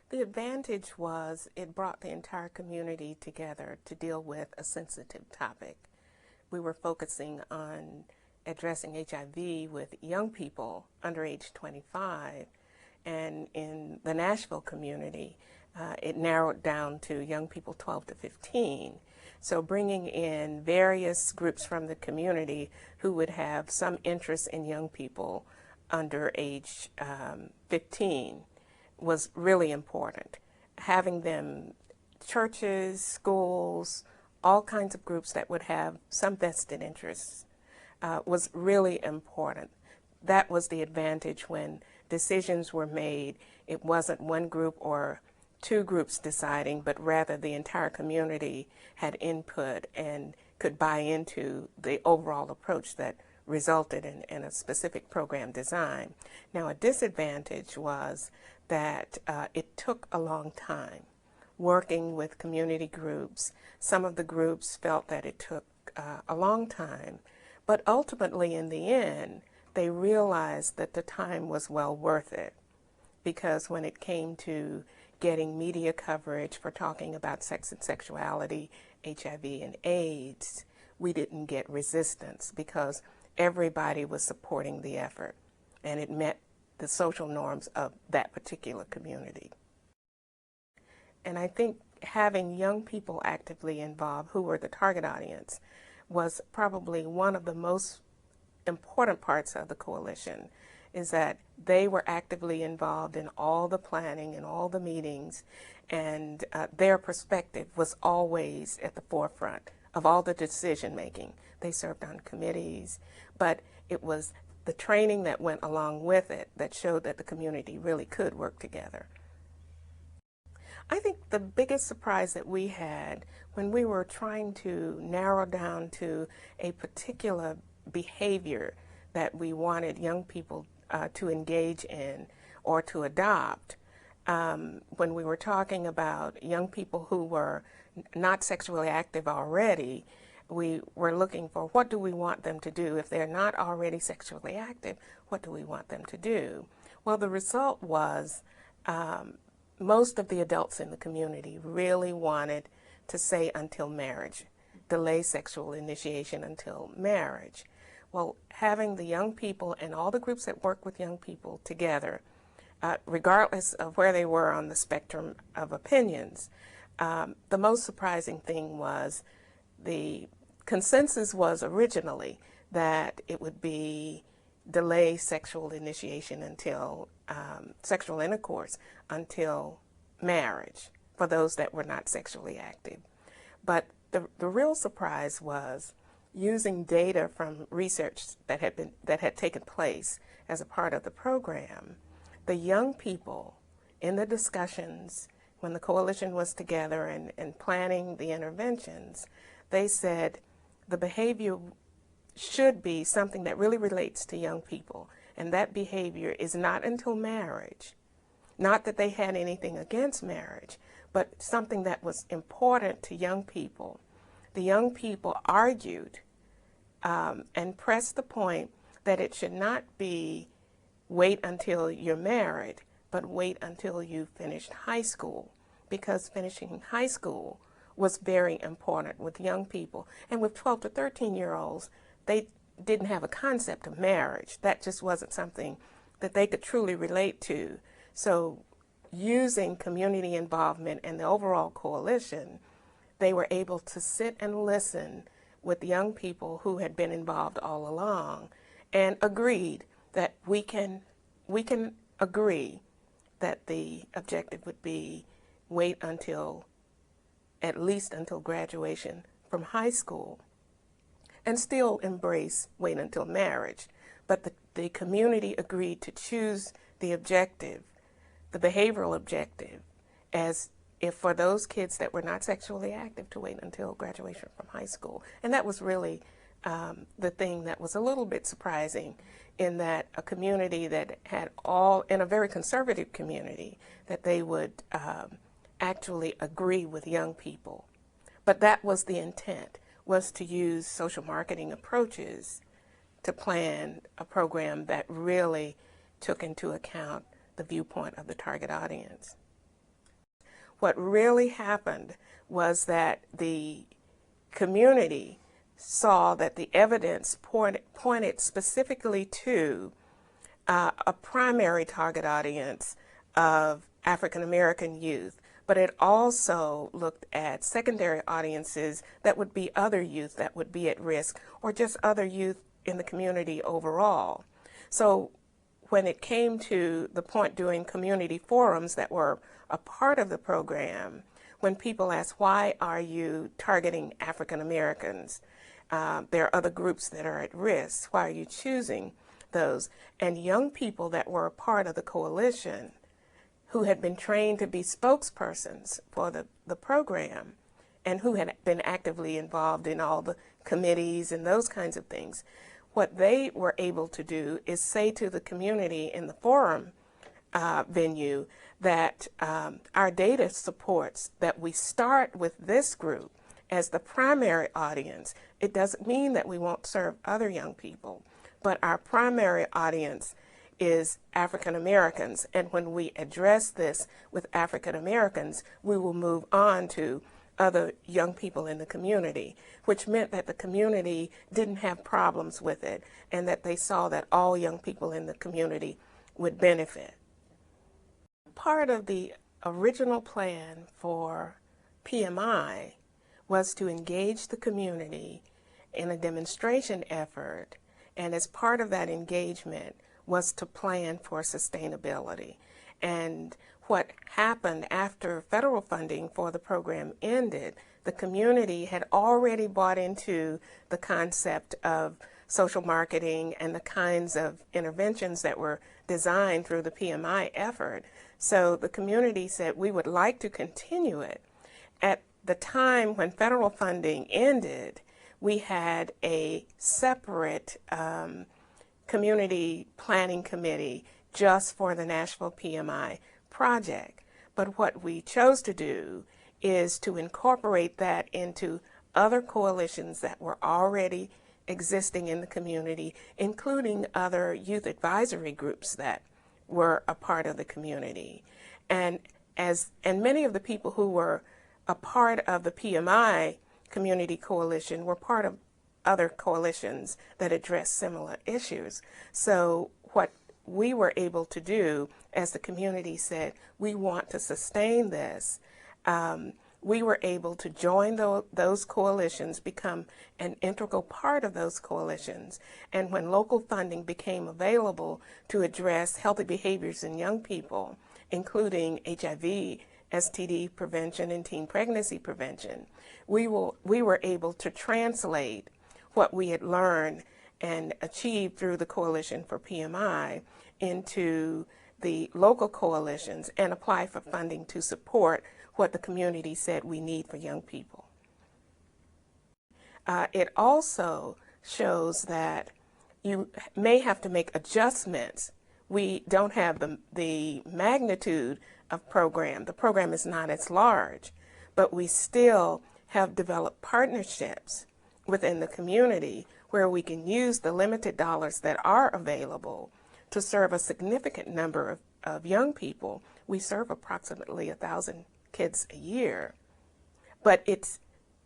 The advantage was it brought the entire community together to deal with a sensitive topic. We were focusing on addressing HIV with young people under age 25, and in the Nashville community, it narrowed down to young people 12 to 15. So bringing in various groups from the community who would have some interest in young people under age 15 was really important. Having them, churches, schools, all kinds of groups that would have some vested interests was really important. That was the advantage when decisions were made. It wasn't one group or two groups deciding, but rather the entire community had input and could buy into the overall approach that resulted in a specific program design. Now, a disadvantage was that it took a long time working with community groups. Some of the groups felt that it took a long time, but ultimately in the end, they realized that the time was well worth it, because when it came to getting media coverage for talking about sex and sexuality, HIV and AIDS, we didn't get resistance because everybody was supporting the effort, and it met the social norms of that particular community. And I think having young people actively involved, who were the target audience, was probably one of the most important parts of the coalition, is that they were actively involved in all the planning and all the meetings, and their perspective was always at the forefront of all the decision making. They served on committees, but it was the training that went along with it that showed that the community really could work together. I think the biggest surprise that we had when we were trying to narrow down to a particular behavior that we wanted young people to engage in or to adopt, when we were talking about young people who were not sexually active already, we were looking for what do we want them to do. If they're not already sexually active, what do we want them to do? Well, the result was most of the adults in the community really wanted to say until marriage, delay sexual initiation until marriage. Well, having the young people and all the groups that work with young people together, regardless of where they were on the spectrum of opinions, the most surprising thing was the consensus was originally that it would be delay sexual initiation until sexual intercourse until marriage for those that were not sexually active. But the real surprise was using data from research that had taken place as a part of the program. The young people in the discussions when the coalition was together and planning the interventions, they said the behavior should be something that really relates to young people, and that behavior is not until marriage. Not that they had anything against marriage, but something that was important to young people. The young people argued and pressed the point that it should not be wait until you're married, but wait until you finished high school, because finishing high school was very important with young people. And with 12 to 13-year-olds, they didn't have a concept of marriage. That just wasn't something that they could truly relate to. So using community involvement and the overall coalition, they were able to sit and listen with young people who had been involved all along and agreed that we can agree that the objective would be wait until at least until graduation from high school, and still embrace wait until marriage. But the community agreed to choose the objective, the behavioral objective, as if for those kids that were not sexually active to wait until graduation from high school. And that was really the thing that was a little bit surprising, in that a community that had all, in a very conservative community, that they would actually agree with young people. But that was the intent, was to use social marketing approaches to plan a program that really took into account the viewpoint of the target audience. What really happened was that the community saw that the evidence pointed specifically to a primary target audience of African American youth, but it also looked at secondary audiences that would be other youth that would be at risk, or just other youth in the community overall. So when it came to the point during community forums that were a part of the program, when people asked, why are you targeting African Americans? There are other groups that are at risk. Why are you choosing those? And young people that were a part of the coalition, who had been trained to be spokespersons for the program, and who had been actively involved in all the committees and those kinds of things, what they were able to do is say to the community in the forum venue that our data supports that we start with this group as the primary audience. It doesn't mean that we won't serve other young people, but our primary audience is African Americans. And when we address this with African Americans, we will move on to other young people in the community, which meant that the community didn't have problems with it, and that they saw that all young people in the community would benefit. Part of the original plan for PMI was to engage the community in a demonstration effort, and as part of that engagement was to plan for sustainability. And what happened after federal funding for the program ended, the community had already bought into the concept of social marketing and the kinds of interventions that were designed through the PMI effort. So the community said, we would like to continue it. At the time when federal funding ended, we had a separate community planning committee just for the Nashville PMI project. But what we chose to do is to incorporate that into other coalitions that were already existing in the community, including other youth advisory groups that were a part of the community. And many of the people who were a part of the PMI community coalition were part of other coalitions that address similar issues. So what we were able to do, as the community said, we want to sustain this, we were able to join those coalitions, become an integral part of those coalitions. And when local funding became available to address healthy behaviors in young people, including HIV, STD prevention, and teen pregnancy prevention, we were able to translate what we had learned and achieved through the Coalition for PMI into the local coalitions and apply for funding to support what the community said we need for young people. It also shows that you may have to make adjustments. We don't have the magnitude of program. The program is not as large, but we still have developed partnerships within the community where we can use the limited dollars that are available to serve a significant number of young people. We serve approximately 1,000 kids a year, but it's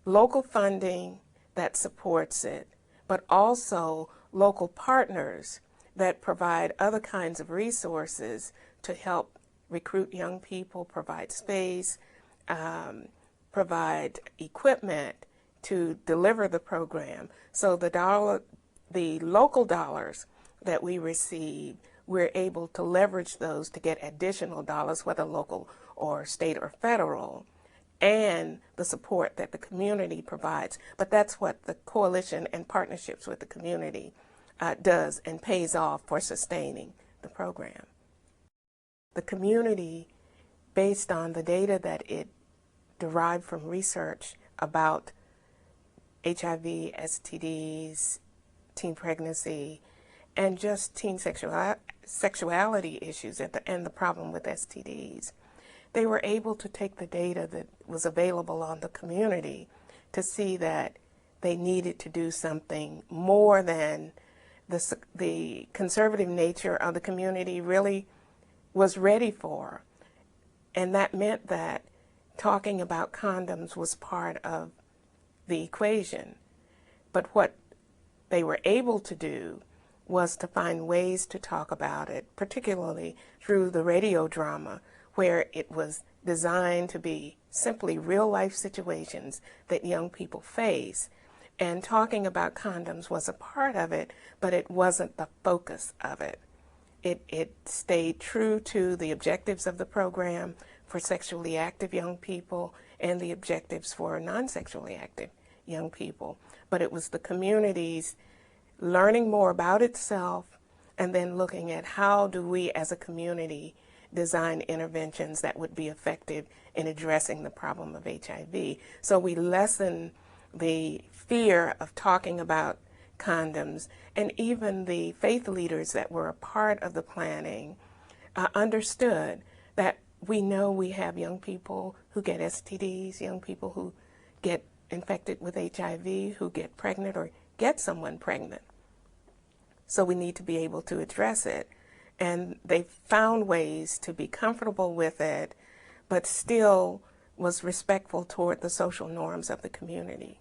local funding that supports it, but also local partners that provide other kinds of resources to help recruit young people, provide space, provide equipment to deliver the program. So the local dollars that we receive, we're able to leverage those to get additional dollars, whether local or state or federal, and the support that the community provides. But that's what the coalition and partnerships with the community does and pays off for sustaining the program. The community, based on the data that it derived from research about HIV, STDs, teen pregnancy, and just teen sexuality issues and the problem with STDs, they were able to take the data that was available on the community to see that they needed to do something more than the conservative nature of the community really was ready for. And that meant that talking about condoms was part of the equation. But what they were able to do was to find ways to talk about it, particularly through the radio drama, where it was designed to be simply real-life situations that young people face. And talking about condoms was a part of it, but it wasn't the focus of it. It stayed true to the objectives of the program for sexually active young people and the objectives for non-sexually active young people. But it was the community's learning more about itself and then looking at how do we as a community design interventions that would be effective in addressing the problem of HIV. So we lessen the fear of talking about condoms, and even the faith leaders that were a part of the planning understood that we know we have young people who get STDs, young people who get infected with HIV, who get pregnant or get someone pregnant. So we need to be able to address it. And they found ways to be comfortable with it, but still was respectful toward the social norms of the community.